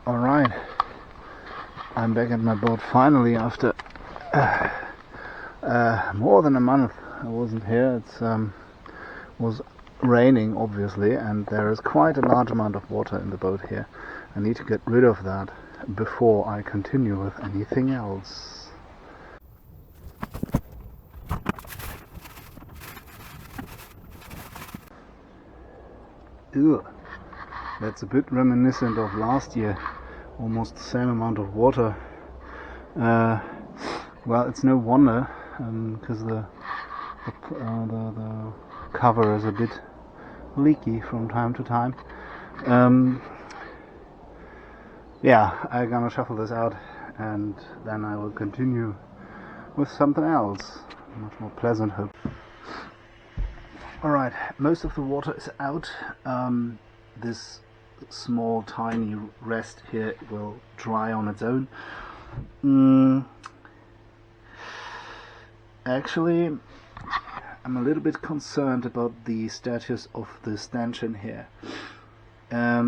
Alright, I'm back at my boat finally after more than a month I wasn't here. It was raining obviously, and there is quite a large amount of water in the boat here. I need to get rid of that before I continue with anything else. Ugh. That's a bit reminiscent of last year, almost the same amount of water. Well, it's no wonder, because the cover is a bit leaky from time to time. Yeah, I'm gonna shuffle this out and then I will continue with something else, much more pleasant, hope. Alright, most of the water is out. This small tiny rest here will dry on its own. Actually, I'm a little bit concerned about the status of the stanchion here. The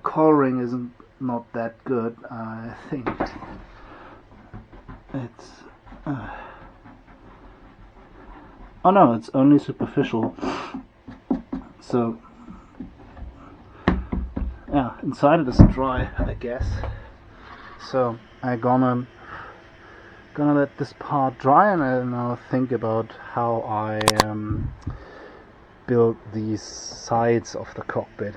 coloring isn't not that good. I think it's oh no, it's only superficial. So yeah, inside it is dry, I guess. So I'm gonna let this part dry, and then I'll think about how I build these sides of the cockpit.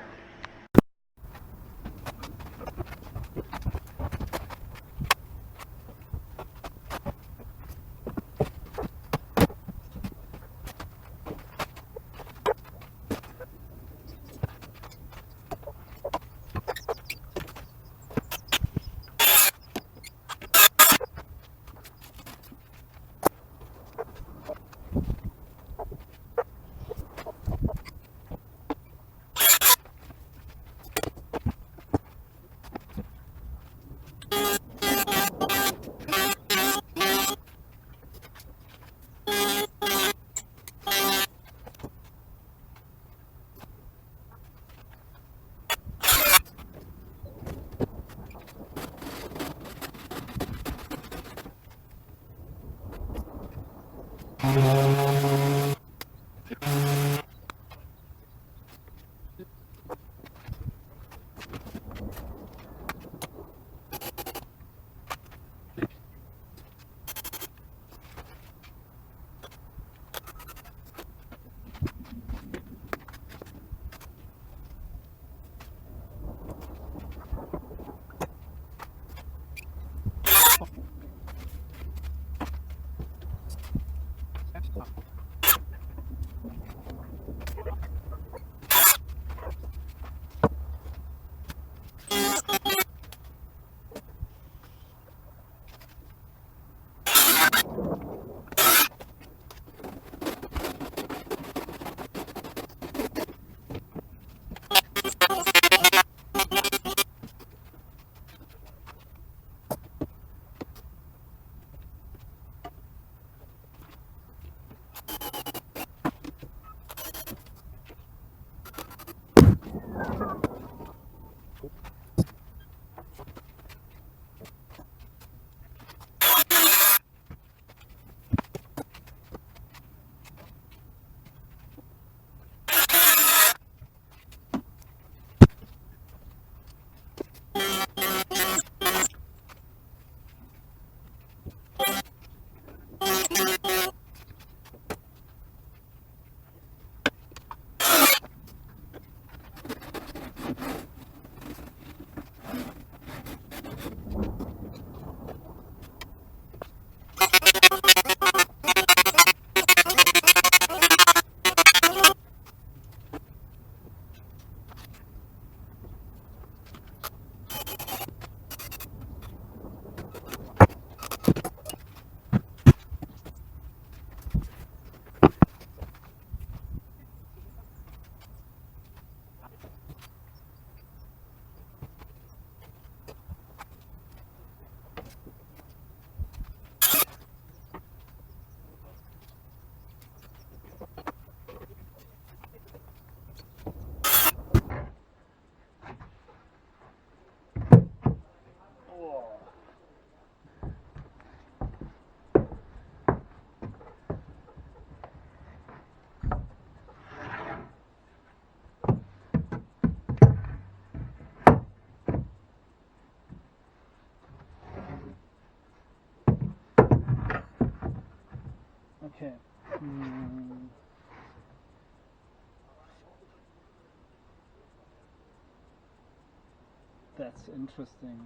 That's interesting.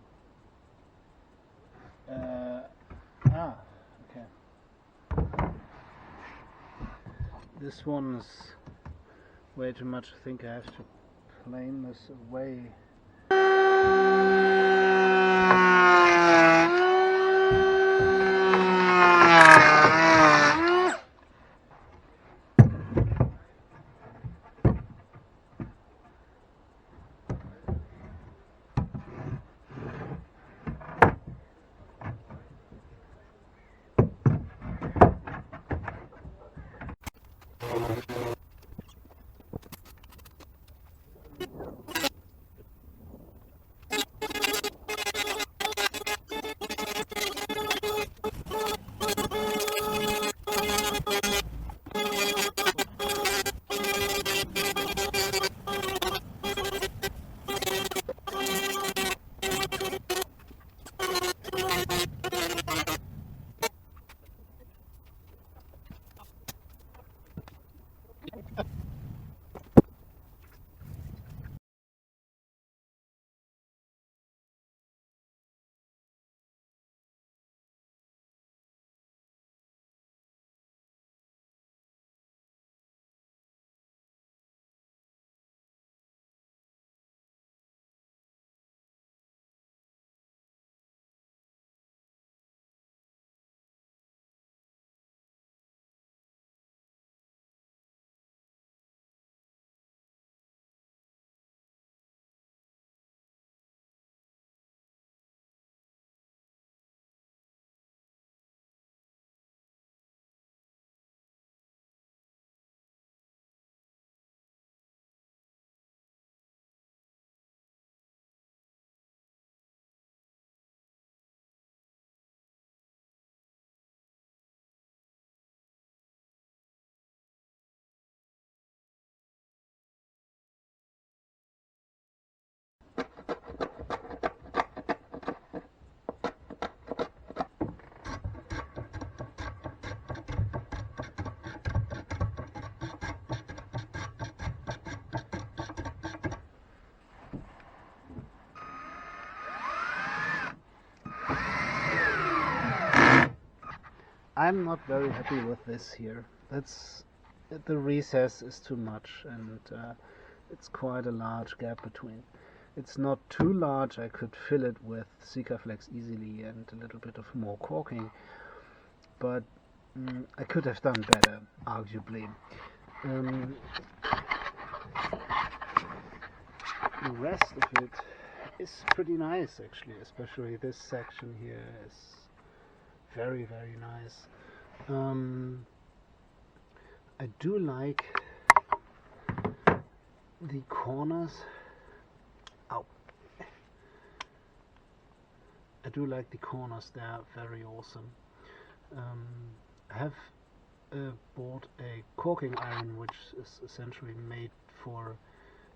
Okay. This one's way too much. I think I have to plane this away. I'm not very happy with this here. The recess is too much, and it's quite a large gap between. It's not too large. I could fill it with Sikaflex easily and a little bit of more caulking, but I could have done better, arguably. The rest of it is pretty nice, actually, especially this section here is very, very nice. I do like the corners. Ow. I do like the corners, they're very awesome. I have bought a caulking iron which is essentially made for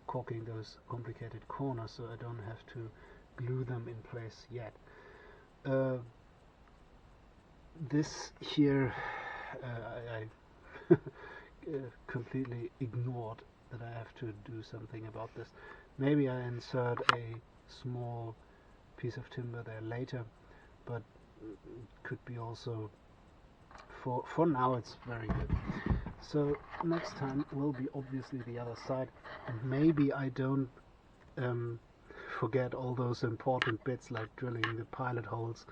caulking those complicated corners, so I don't have to glue them in place yet. This here I completely ignored that I have to do something about this. Maybe I insert a small piece of timber there later, but could be also for now it's very good. So next time will be obviously the other side, and maybe I don't forget all those important bits like drilling the pilot holes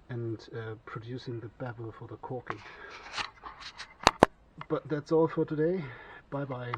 and producing the bevel for the caulking. But that's all for today. Bye bye.